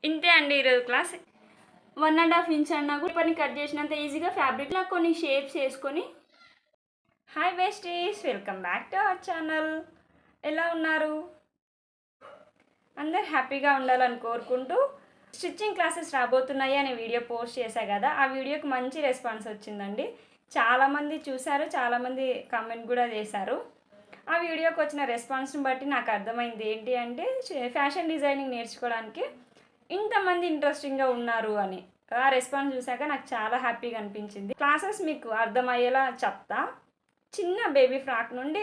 ఇంతే అండి ఈరోజు క్లాస్. 1.5 ఇంచ్ అన్నా కూడా పని కట్ చేసినంత ఈజీగా ఫ్యాబ్రిక్లో కొన్ని షేప్స్ వేసుకొని. Hi besties, welcome back to our channel. ఎలా ఉన్నారు? అందరు హ్యాపీగా ఉండాలని కోరుకుంటూ స్టిచ్చింగ్ క్లాసెస్ రాబోతున్నాయి అనే వీడియో పోస్ట్ చేశా కదా, ఆ వీడియోకి మంచి రెస్పాన్స్ వచ్చిందండి. చాలామంది చూశారు, చాలామంది కామెంట్ కూడా చేశారు. ఆ వీడియోకి వచ్చిన రెస్పాన్స్ని బట్టి నాకు అర్థమైంది ఏంటి అంటే, ఫ్యాషన్ డిజైనింగ్ నేర్చుకోవడానికి ఇంతమంది ఇంట్రెస్టింగ్గా ఉన్నారు అని. ఆ రెస్పాన్స్ చూశాక నాకు చాలా హ్యాపీగా అనిపించింది. క్లాసెస్ మీకు అర్థమయ్యేలా చెప్తా. చిన్న బేబీ ఫ్రాక్ నుండి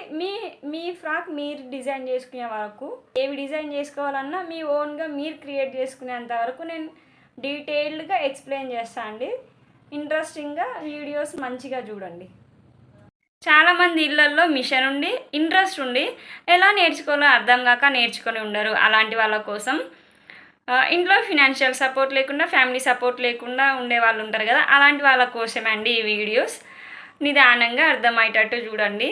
మీ ఫ్రాక్ మీరు డిజైన్ చేసుకునే వరకు, ఏవి డిజైన్ చేసుకోవాలన్నా మీ ఓన్గా మీరు క్రియేట్ చేసుకునేంత వరకు నేను డీటెయిల్డ్గా ఎక్స్ప్లెయిన్ చేస్తాను అండి. ఇంట్రెస్టింగ్గా వీడియోస్ మంచిగా చూడండి. చాలామంది ఇళ్ళల్లో మిషన్ ఉండి ఇంట్రెస్ట్ ఉండి ఎలా నేర్చుకోవాలో అర్థం కాక నేర్చుకొని ఉండరు. అలాంటి వాళ్ళ కోసం, ఇంట్లో ఫినాన్షియల్ సపోర్ట్ లేకుండా, ఫ్యామిలీ సపోర్ట్ లేకుండా ఉండే వాళ్ళు ఉంటారు కదా, అలాంటి వాళ్ళ కోసమే అండి ఈ వీడియోస్. నిదానంగా అర్థమయ్యేటట్టు చూడండి.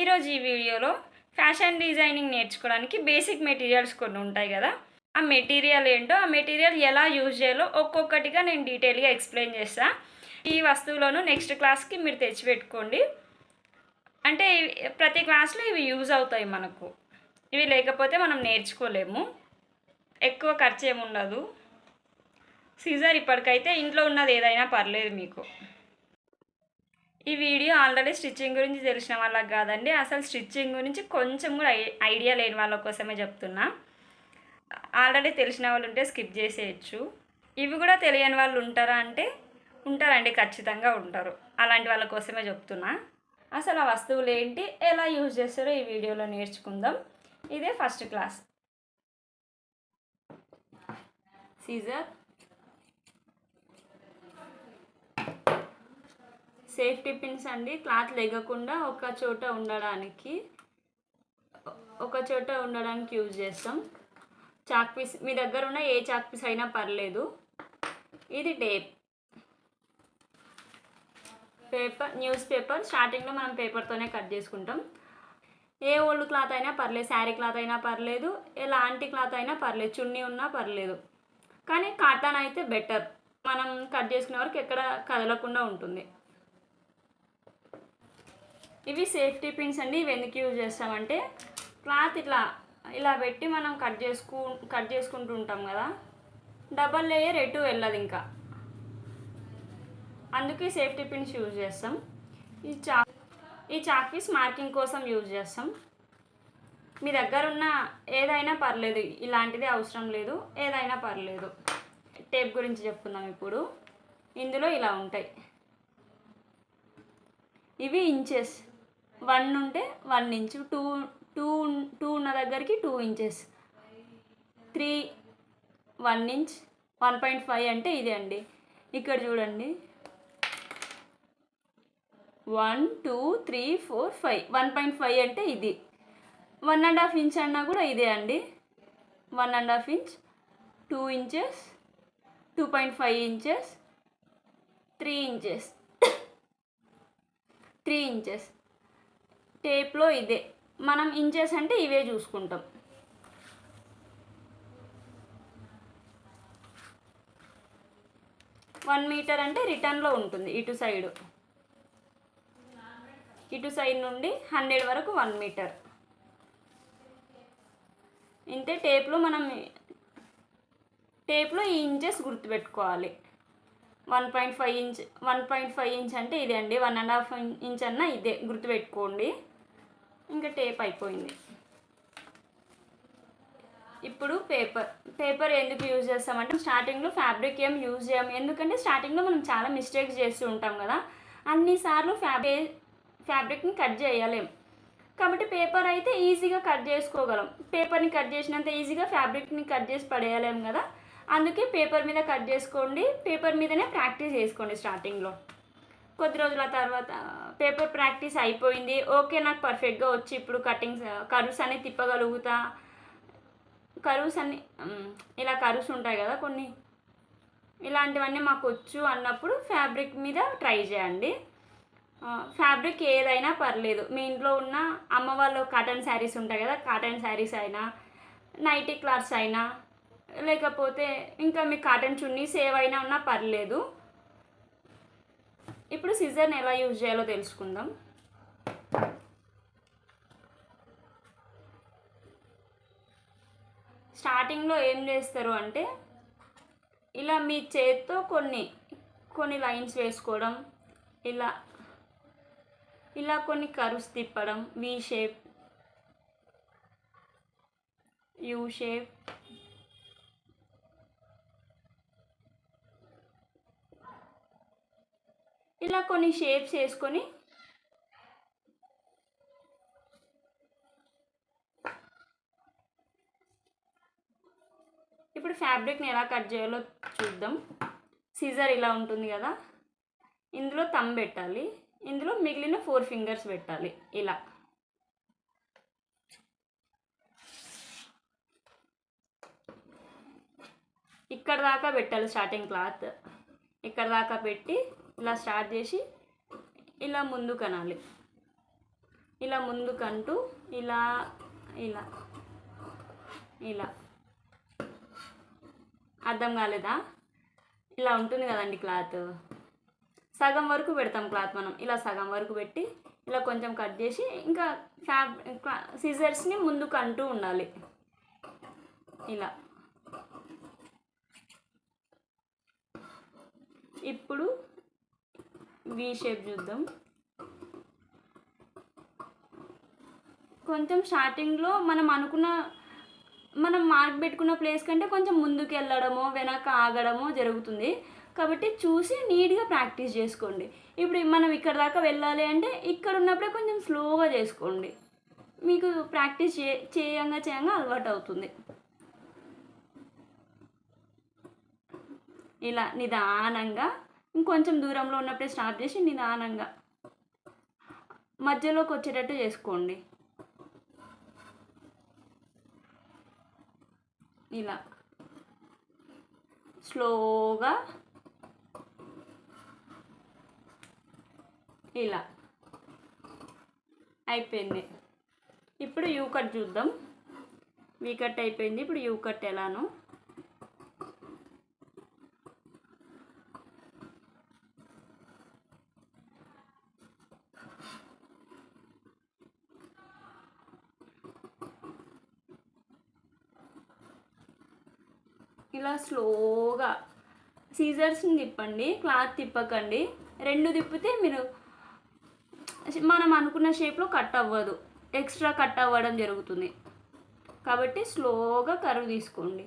ఈరోజు ఈ వీడియోలో ఫ్యాషన్ డిజైనింగ్ నేర్చుకోవడానికి బేసిక్ మెటీరియల్స్ కొన్ని ఉంటాయి కదా, ఆ మెటీరియల్ ఏంటో, ఆ మెటీరియల్ ఎలా యూజ్ చేయాలో ఒక్కొక్కటిగా నేను డీటెయిల్గా ఎక్స్ప్లెయిన్ చేస్తాను. ఈ వస్తువులను నెక్స్ట్ క్లాస్కి మీరు తెచ్చిపెట్టుకోండి. అంటే ప్రతి క్లాస్లో ఇవి యూజ్ అవుతాయి మనకు. ఇవి లేకపోతే మనం నేర్చుకోలేము. ఎక్కువ ఖర్చు ఏముండదు. సీజర్ ఇప్పటికైతే ఇంట్లో ఉన్నది ఏదైనా పర్లేదు మీకు. ఈ వీడియో ఆల్రెడీ స్టిచ్చింగ్ గురించి తెలిసిన వాళ్ళకి కాదండి, అసలు స్టిచ్చింగ్ గురించి కొంచెం కూడా ఐడియా లేని వాళ్ళ కోసమే చెప్తున్నా. ఆల్రెడీ తెలిసిన వాళ్ళు ఉంటే స్కిప్ చేసేయచ్చు. ఇవి కూడా తెలియని వాళ్ళు ఉంటారా అంటే ఉంటారండి, ఖచ్చితంగా ఉంటారు. అలాంటి వాళ్ళ కోసమే చెప్తున్నా. అసలు ఆ వస్తువులు ఏంటి, ఎలా యూజ్ చేస్తారో ఈ వీడియోలో నేర్చుకుందాం. ఇదే first class. Scissor, safety pins అండి, క్లాత్ లెగకుండా ఒక చోట ఉండడానికి యూజ్ చేస్తాం. చాక్ పీస్, మీ దగ్గర ఉన్న ఏ చాక్ పీస్ అయినా పర్లేదు. ఇది టేప్, పేపర్, న్యూస్ పేపర్. స్టార్టింగ్లో మనం పేపర్తోనే కట్ చేసుకుంటాం. ఏ ఓల్డ్ క్లాత్ అయినా పర్లేదు, శారీ క్లాత్ అయినా పర్లేదు, ఎలాంటి క్లాత్ అయినా పర్లేదు, చున్నీ ఉన్నా పర్లేదు. కానీ కాటన్ అయితే బెటర్, మనం కట్ చేసుకునే వరకు ఎక్కడ కదలకుండా ఉంటుంది. ఇవి సేఫ్టీ పిన్స్ అండి. ఇవి ఎందుకు యూజ్ చేస్తామంటే, క్లాత్ ఇలా పెట్టి మనం కట్ చేసుకుంటూ ఉంటాం కదా, డబల్ లేయర్ ఎటు వెళ్ళదు ఇంకా, అందుకే సేఫ్టీ పిన్స్ యూజ్ చేస్తాం. ఈ చాక్ పీస్ మార్కింగ్ కోసం యూజ్ చేస్తాం. మీ దగ్గర ఉన్న ఏదైనా పర్లేదు, ఇలాంటిది అవసరం లేదు, ఏదైనా పర్లేదు. టేప్ గురించి చెప్పుకుందాం ఇప్పుడు. ఇందులో ఇలా ఉంటాయి. ఇవి ఇంచెస్. 1 ఉంటే 1 ఇంచ్, 2 ఉన్న దగ్గరికి 2 ఇంచెస్, 3 1 ఇంచ్, 1.5 అంటే ఇది అండి. ఇక్కడ చూడండి, 1 2 3 4 5, 1.5 అంటే ఇది. 1.5 ఇంచ్ అన్నా కూడా ఇదే అండి. 1.5 inch, 2 inches, 2.5 inches, 3 inches, 3 inches. టేప్లో ఇదే. మనం ఇంచెస్ అంటే ఇవే చూసుకుంటాం. వన్ మీటర్ అంటే రిటర్న్లో ఉంటుంది. ఇటు సైడ్ నుండి 100 వరకు 1 మీటర్. ఇంతే. టేప్లో ఈ ఇంచెస్ గుర్తుపెట్టుకోవాలి. 1.5 ఇంచ్ అంటే ఇదే అండి. 1.5 ఇంచ్ అన్నా ఇదే, గుర్తుపెట్టుకోండి. ఇంకా టేప్ అయిపోయింది. ఇప్పుడు పేపర్ ఎందుకు యూజ్ చేస్తామంటే, స్టార్టింగ్లో ఫ్యాబ్రిక్ ఏం యూజ్ చేయము. ఎందుకంటే స్టార్టింగ్లో మనం చాలా మిస్టేక్స్ చేస్తూ ఉంటాం కదా, అన్నిసార్లు ఫ్యాబ్రిక్ని కట్ చేయలేం. కాబట్టి పేపర్ అయితే ఈజీగా కట్ చేసుకోగలం. పేపర్ని కట్ చేసినంత ఈజీగా ఫ్యాబ్రిక్ని కట్ చేసి పడేయలేం కదా, అందుకే పేపర్ మీద కట్ చేసుకోండి. పేపర్ మీదనే ప్రాక్టీస్ చేసుకోండి స్టార్టింగ్లో. కొద్ది రోజుల తర్వాత పేపర్ ప్రాక్టీస్ అయిపోయింది, ఓకే నాకు పర్ఫెక్ట్గా వచ్చి ఇప్పుడు కర్వ్స్ అన్ని తిప్పగలుగుతా. ఇలా కర్వ్స్ ఉంటాయి కదా కొన్ని, ఇలాంటివన్నీ మాకు వచ్చు అన్నప్పుడు ఫ్యాబ్రిక్ మీద ట్రై చేయండి. ఫ్యాబ్రిక్ ఏదైనా పర్లేదు. మీ ఇంట్లో ఉన్న అమ్మ వాళ్ళు కాటన్ శారీస్ ఉంటాయి కదా, కాటన్ శారీస్ అయినా, నైటీ క్లాత్స్ అయినా, లేకపోతే ఇంకా మీ కాటన్ చున్నీస్ ఏవైనా ఉన్నా పర్లేదు. ఇప్పుడు సిజర్ని ఎలా యూజ్ చేయాలో తెలుసుకుందాం. స్టార్టింగ్లో ఏం చేస్తారు అంటే ఇలా మీ చేత్తో కొన్ని లైన్స్ వేసుకోవడం, ఇలా కొన్ని కర్వ్స్ తిప్పడం, వి షేప్, యూ షేప్, ఇలా కొన్ని షేప్స్ వేసుకొని ఇప్పుడు ఫ్యాబ్రిక్ని ఎలా కట్ చేయాలో చూద్దాం. సీజర్ ఇలా ఉంటుంది కదా, ఇందులో థంబ్ పెట్టాలి, ఇందులో మిగిలిన 4 ఫింగర్స్ పెట్టాలి. ఇలా ఇక్కడ దాకా పెట్టాలి. స్టార్టింగ్ క్లాత్ ఇక్కడ దాకా పెట్టి ఇలా స్టార్ట్ చేసి ఇలా ముందుకు అనాలి. ఇలా ముందుకంటూ ఇలా ఇలా ఇలా అర్థం కాలేదా? ఇలా ఉంటుంది కదండి క్లాత్, సగం వరకు పెడతాం క్లాత్ మనం. ఇలా సగం వరకు పెట్టి ఇలా కొంచెం కట్ చేసి ఇంకా సిజర్స్ని ముందుకు అంటూ ఉండాలి. ఇలా ఇప్పుడు వి షేప్ చూద్దాం. కొంచెం స్టార్టింగ్లో మనం మార్క్ పెట్టుకున్న ప్లేస్ కంటే కొంచెం ముందుకు వెళ్ళడమో వెనక ఆగడమో జరుగుతుంది. కాబట్టి చూసి నీట్గా ప్రాక్టీస్ చేసుకోండి. ఇప్పుడు మనం ఇక్కడ దాకా వెళ్ళాలి అంటే ఇక్కడ ఉన్నప్పుడే కొంచెం స్లోగా చేసుకోండి. మీకు ప్రాక్టీస్ చేయంగా అలవాటు అవుతుంది. ఇలా నిదానంగా ఇంకొంచెం దూరంలో ఉన్నప్పుడే స్టార్ట్ చేసి నిదానంగా మధ్యలోకి వచ్చేటట్టు చేసుకోండి. ఇలా స్లోగా ఇలా అయిపోయింది. ఇప్పుడు యూ కట్ చూద్దాం. వీ కట్ అయిపోయింది. ఇప్పుడు యూ కట్ ఎలానో ఇలా స్లోగా సీజర్స్ని తిప్పండి, క్లాత్ తిప్పకండి. 2 తిప్పితే మనం అనుకున్న షేప్లో కట్ అవ్వదు, ఎక్స్ట్రా కట్ అవ్వడం జరుగుతుంది. కాబట్టి స్లోగా కర్వ్ తీసుకోండి.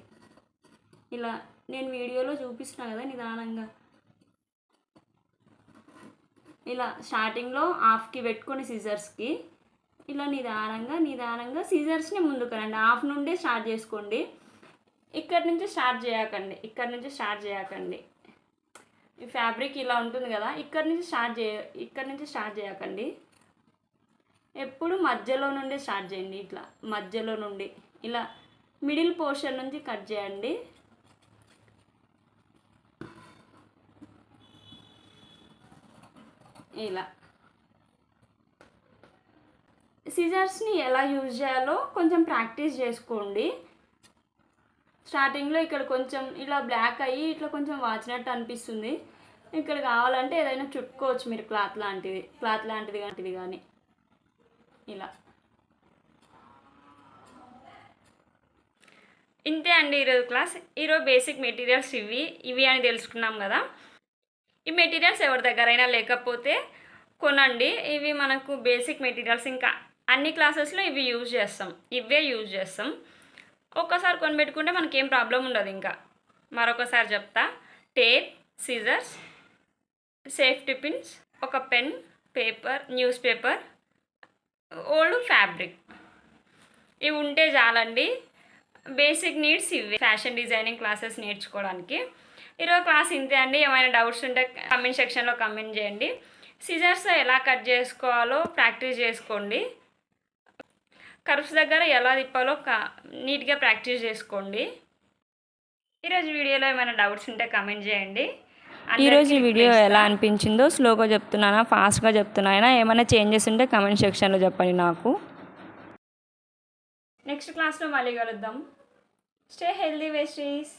ఇలా నేను వీడియోలో చూపిస్తున్నా కదా, నిదానంగా ఇలా స్టార్టింగ్లో హాఫ్కి పెట్టుకొని సిజర్స్కి ఇలా నిదానంగా సిజర్స్ని ముందుకు రండి. హాఫ్ నుండి స్టార్ట్ చేసుకోండి. ఇక్కడ నుంచి స్టార్ట్ చేయకండి. ఈ ఫ్యాబ్రిక్ ఇలా ఉంటుంది కదా, ఇక్కడ నుంచి స్టార్ట్ చేయకండి. ఎప్పుడు మధ్యలో నుండి స్టార్ట్ చేయండి. ఇట్లా మధ్యలో నుండి ఇలా మిడిల్ పోర్షన్ నుంచి కట్ చేయండి. ఇలా సిజర్స్ని ఎలా యూజ్ చేయాలో కొంచెం ప్రాక్టీస్ చేసుకోండి. స్టార్టింగ్లో ఇక్కడ కొంచెం ఇలా బ్లాక్ అయ్యి ఇట్లా కొంచెం వాచినట్టు అనిపిస్తుంది. ఇక్కడ కావాలంటే ఏదైనా చుట్టుకోవచ్చు మీరు, క్లాత్ లాంటిది కానీ ఇలా. ఇంతే అండి ఈరోజు క్లాస్. ఈరోజు బేసిక్ మెటీరియల్స్ ఇవి అని తెలుసుకున్నాం కదా. ఈ మెటీరియల్స్ ఎవరి దగ్గరైనా లేకపోతే కొనండి. ఇవి మనకు బేసిక్ మెటీరియల్స్. ఇంకా అన్ని క్లాసెస్లో ఇవే యూజ్ చేస్తాం. ఒక్కసారి కొనిపెట్టుకుంటే మనకేం ప్రాబ్లం ఉండదు. ఇంకా మరొకసారి చెప్తా. టేప్, సిజర్స్, సేఫ్టీ పిన్స్, ఒక pen, paper, news paper, old fabric, ఇవి ఉంటే చాలండి. బేసిక్ నీడ్స్ ఇవి ఫ్యాషన్ డిజైనింగ్ క్లాసెస్ నేర్చుకోవడానికి. ఈరోజు క్లాస్ ఇంతే అండి. ఏమైనా డౌట్స్ ఉంటే కామెంట్ సెక్షన్లో కామెంట్ చేయండి. సిజర్స్ ఎలా కట్ చేసుకోవాలో ప్రాక్టీస్ చేసుకోండి. కర్వ్స్ దగ్గర ఎలా తిప్పాలో నీట్గా ప్రాక్టీస్ చేసుకోండి. ఈరోజు వీడియోలో ఏమైనా డౌట్స్ ఉంటే కామెంట్ చేయండి. ఈరోజు వీడియో ఎలా అనిపించిందో, స్లోగా చెప్తున్నానా, ఫాస్ట్గా చెప్తున్నానా, ఏమైనా చేంజెస్ ఉంటే కామెంట్ సెక్షన్లో చెప్పండి నాకు. నెక్స్ట్ క్లాస్లో మళ్ళీ కలుద్దాం. Stay healthy వేస్టీస్.